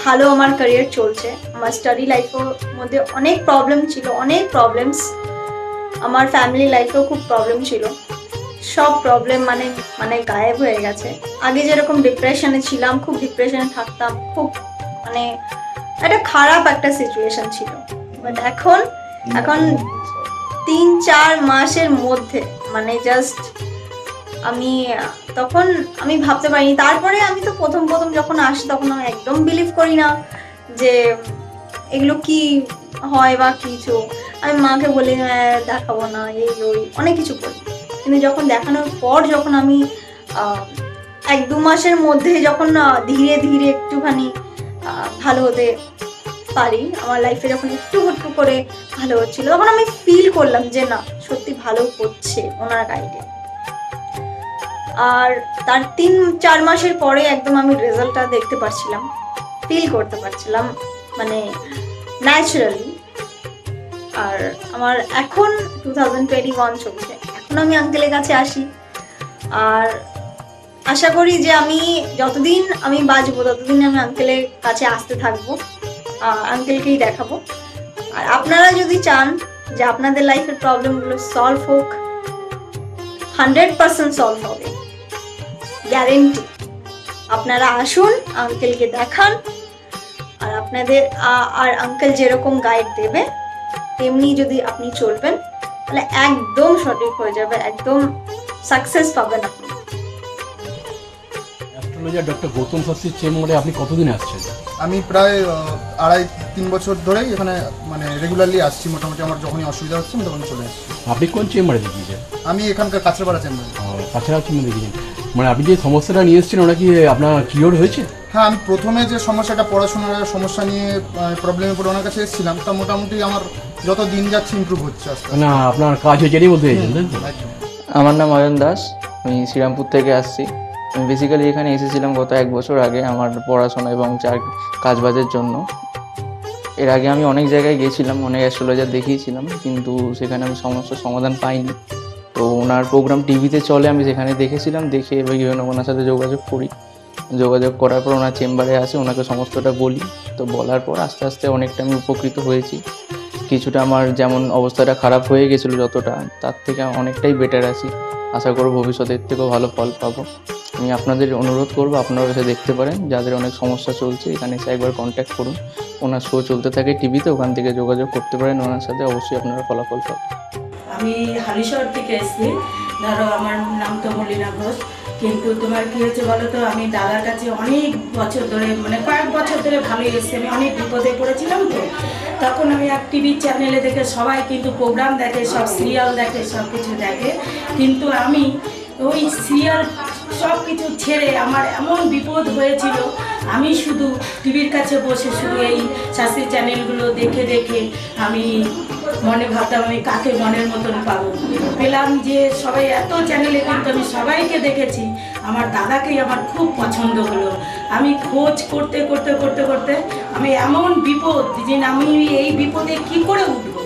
ভালো আমার ক্যারিয়ার চলছে। আমার স্টাডি লাইফের মধ্যে অনেক প্রবলেম ছিল, অনেক প্রবলেমস। আমার ফ্যামিলি লাইফেও খুব প্রবলেম ছিল, সব প্রবলেম মানে গায়েব হয়ে গেছে। আগে যেরকম ডিপ্রেশনে ছিলাম, খুব ডিপ্রেশনে থাকতাম, খুব একটা খারাপ একটা সিচুয়েশন ছিল। বাট এখন 3-4 মাসের মধ্যে জাস্ট তখন আমি ভাবতে পারিনি। তারপরে আমি তো প্রথম যখন আসি তখন আমি একদম বিলিভ করি না যে এগুলো কি হয় বা কিছু। আমি মাকে বলি দেখাবো না, এই ওই অনেক কিছু বলি। কিন্তু যখন দেখানোর পর যখন আমি 1-2 মাসের মধ্যে যখন ধীরে ধীরে একটুখানি ভালো হতে পারি, আমার লাইফে যখন একটু করে ভালো হচ্ছিল, তখন আমি ফিল করলাম যে না, সত্যি ভালো হচ্ছে ওনার গাইডে। আর তার 3-4 মাসের পরে একদম আমি রেজাল্টটা দেখতে পারছিলাম, ফিল করতে পারছিলাম ন্যাচারালি। আর আমার এখন 2021 চলছে, এখন আমি আঙ্কেলের কাছে আসি আর আশা করি যে আমি যতদিন আমি বাঁচবো ততদিন আমি আঙ্কেলের কাছে আসতে থাকবো, আঙ্কেলকেই দেখাবো। আর আপনারা যদি চান যে আপনাদের লাইফের প্রবলেমগুলো সলভ হোক, 100% সলভ হবে, গ্যারেন্টি। আপনারা আসুন, আঙ্কেলকে দেখান, আর আর আঙ্কেল যেরকম গাইড দেবে তেমনি যদি আপনি চলবেন তাহলে একদম সঠিক হয়ে যাবে, একদম সাকসেস পাবেন আপনি। অ্যাস্ট্রোলজার ডক্টর গৌতম শাস্ত্রীর চেম্বারে আপনি কতদিন আসছেন? আমি প্রায় 2.5-3 বছর ধরেই এখানে রেগুলারলি আসছি। মোটামুটি আমার যখনই অসুবিধা হচ্ছে আমি তখন চলে আসছি। আপনি কোন চেম্বারে দেখিয়েছেন? আমি এখানকার কাছড়াপাড়া চেম্বারে। কাছড়াপাড়া চেম্বারে দেখিয়েছেন, আপনি যে সমস্যাটা নিয়ে এসেছেন ওটা কি আপনার কিওর হয়েছে? হ্যাঁ, আমি প্রথমে যে সমস্যাটা, পড়াশোনার সমস্যা নিয়ে প্রবলেমে পড়ে ওনার কাছে এসেছিলাম, তা মোটামুটি আমার যত দিন যাচ্ছে ইমপ্রুভ হচ্ছে আস্তে আস্তে। না, আপনার কাজ হয়েছে বলতে চাইছেন? আমার নাম অয়ন দাস, আমি শ্রীরামপুর থেকে আসছি। আমি বেসিক্যালি এখানে এসেছিলাম গত 1 বছর আগে আমার পড়াশোনা এবং কাজবাজের জন্য। এর আগে আমি অনেক জায়গায় গেছিলাম, অনেক অ্যাস্ট্রোলজার দেখিয়েছিলাম, কিন্তু সেখানে আমি সমস্যার সমাধান পাইনি। তো ওনার প্রোগ্রাম টিভিতে চলে, আমি সেখানে দেখেছিলাম, দেখে এবার ওনার সাথে যোগাযোগ করি। যোগাযোগ করার পর ওনার চেম্বারে আসে, ওনাকে সমস্তটা বলি। তো বলার পর আস্তে আস্তে অনেকটা আমি উপকৃত হয়েছি। কিছুটা আমার যেমন অবস্থাটা খারাপ হয়ে গেছিলো যতটা, তার থেকে অনেকটাই বেটার আছি। আশা করব ভবিষ্যতের থেকেও ভালো ফল পাবো। আমি আপনাদের অনুরোধ করবো আপনারা এসে দেখতে পারেন, যাদের অনেক সমস্যা চলছে এখানে এসে একবার কন্ট্যাক্ট করুন। ওনার শো চলতে থাকে টিভিতে, ওখান থেকে যোগাযোগ করতে পারেন ওনার সাথে, অবশ্যই আপনারা ফলাফল পাবেন। আমি হালিশহর থেকে এসেছি, ধরো আমার নাম তো মলিনা ঘোষ। কিন্তু তোমার কী হয়েছে বলো তো, আমি দাদার কাছে অনেক বছর ধরে, মানে কয়েক বছর ধরে ভালোই এসেছি। আমি অনেক বিপদে পড়েছিলাম, তো তখন আমি এক টিভি চ্যানেলে দেখে, সবাই কিন্তু প্রোগ্রাম দেখে, সব সিরিয়াল দেখে, সব কিছু দেখে, কিন্তু আমি ওই সিরিয়াল সব কিছু ছেড়ে আমার এমন বিপদ হয়েছিল, আমি শুধু টিভির কাছে বসে শুধু এই শাস্ত্রীয় চ্যানেলগুলো দেখে দেখে আমি মনে ভাবতাম আমি কাকে মনের মতন পাবো। পেলাম যে সবাই এত চ্যানেলে, কিন্তু আমি সবাইকে দেখেছি, আমার দাদাকেই আমার খুব পছন্দ হলো। আমি খোঁজ করতে করতে করতে করতে আমি এমন বিপদ যে আমি এই বিপদে কি করে উঠবো,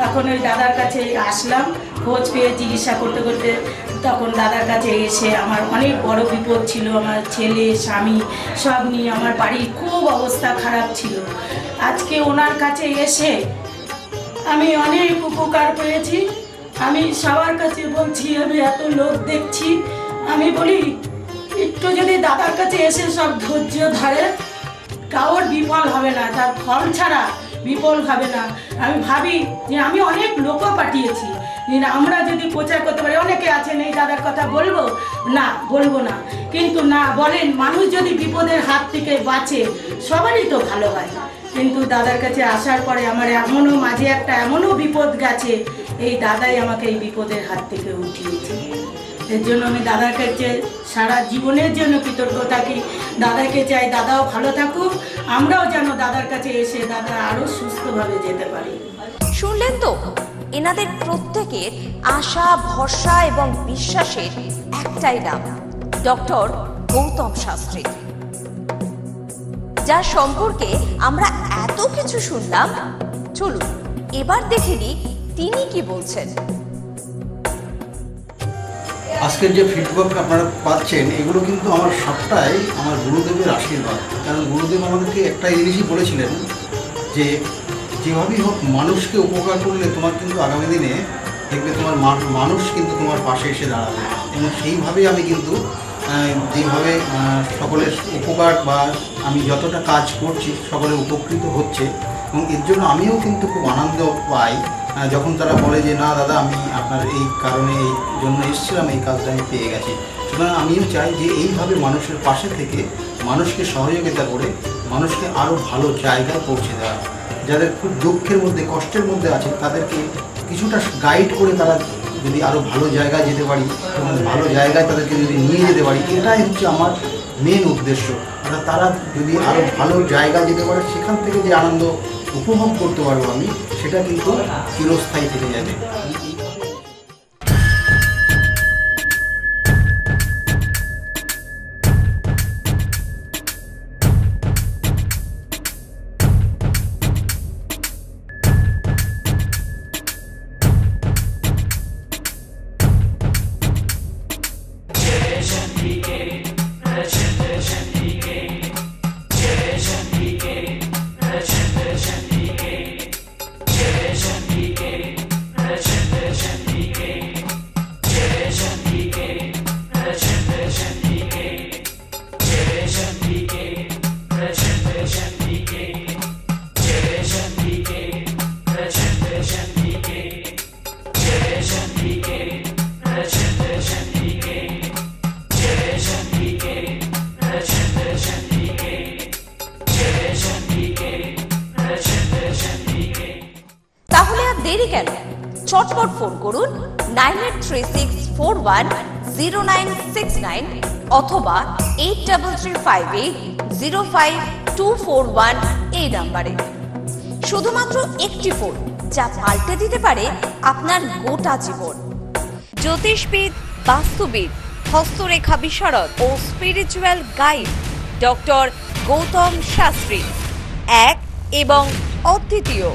তখন ওই দাদার কাছে আসলাম। খোঁজ পেয়ে চিকিৎসা করতে করতে তখন দাদার কাছে এসে আমার অনেক বড় বিপদ ছিল, আমার ছেলে স্বামী সব নিয়ে আমার বাড়ির খুব অবস্থা খারাপ ছিল। আজকে ওনার কাছে এসে আমি অনেক উপকার পেয়েছি। আমি সবার কাছে বলছি, আমি এত লোক দেখছি, আমি বলি একটু যদি দাদার কাছে এসে সব ধৈর্য ধরে, কারোর বিফল হবে না, তার ফল ছাড়া বিফল হবে না। আমি ভাবি যে আমি অনেক লোকও পাঠিয়েছি, আমরা যদি প্রচার করতে পারি, অনেকে আছেন এই দাদার কথা বলবো না, বলবো না, কিন্তু না বলেন, মানুষ যদি বিপদের হাত থেকে বাঁচে সবারই তো ভালো হয়। কিন্তু দাদার কাছে আসার পরে আমার এমনও মাঝে একটা এমনও বিপদ গেছে, এই দাদাই আমাকে এই বিপদের হাত থেকে উঠিয়েছে। এর জন্য আমি দাদার কাছে সারা জীবনের জন্য কৃতজ্ঞ থাকি। দাদাকে চাই দাদাও ভালো থাকুক, আমরাও যেন দাদার কাছে এসে দাদা আরও সুস্থভাবে যেতে পারি। শুনলেন তো, এনাদের প্রত্যেকের আশা, ভরসা এবং বিশ্বাসের একটাই নাম, ডক্টর গৌতম শাস্ত্রী, যার সম্পর্কে আমরা এত কিছু শুনলাম। চলুন এবার দেখে নিই তিনি কি বলছেন। আজকের যে ফিডব্যাক আপনারা পাচ্ছেন, এগুলো কিন্তু আমার সবটাই আমার গুরুদেবের আশীর্বাদ। কারণ গুরুদেব আমাদেরকে একটা জিনিসই বলেছিলেন যে যেভাবেই হোক মানুষকে উপকার করলে তোমার কিন্তু আগামী দিনে দেখবে তোমার মানুষ কিন্তু তোমার পাশে এসে দাঁড়াবে। এবং সেইভাবেই আমি কিন্তু যেভাবে সকলের উপকার বা আমি যতটা কাজ করছি সকলে উপকৃত হচ্ছে, এবং এর জন্য আমিও কিন্তু খুব আনন্দ পাই যখন তারা বলে যে না দাদা, আমি আপনার এই কারণে এই জন্য এসেছিলাম, এই কাজটা আমি পেয়ে গেছি। সুতরাং আমিও চাই যে এইভাবে মানুষের পাশে থেকে মানুষকে সহযোগিতা করে মানুষকে আরও ভালো জায়গায় পৌঁছে দেওয়া। যাদের খুব দুঃখের মধ্যে, কষ্টের মধ্যে আছে, তাদেরকে কিছুটা গাইড করে তারা যদি আরও ভালো জায়গায় যেতে পারি এবং ভালো জায়গায় তাদেরকে যদি নিয়ে যেতে পারি, এটাই হচ্ছে আমার মেন উদ্দেশ্য। অর্থাৎ তারা যদি আরও ভালো জায়গায় যেতে পারে, সেখান থেকে যে আনন্দ উপভোগ করতে পারবো আমি, সেটা কিন্তু চিরস্থায়ী থেকে যাবে। তাহলে আর দেরি কেন, চটপট ফোন করুন 9836410969 অথবা 8335805241 এই নাম্বারে। শুধুমাত্র একটি ফোন, যা পাল্টে দিতে পারে আপনার গোটা জীবন। জ্যোতিষবিদ, বাস্তুবিদ, হস্তরেখা বিশারদ ও spiritual guide doctor Gautam Shastri, এক এবং অদ্বিতীয়।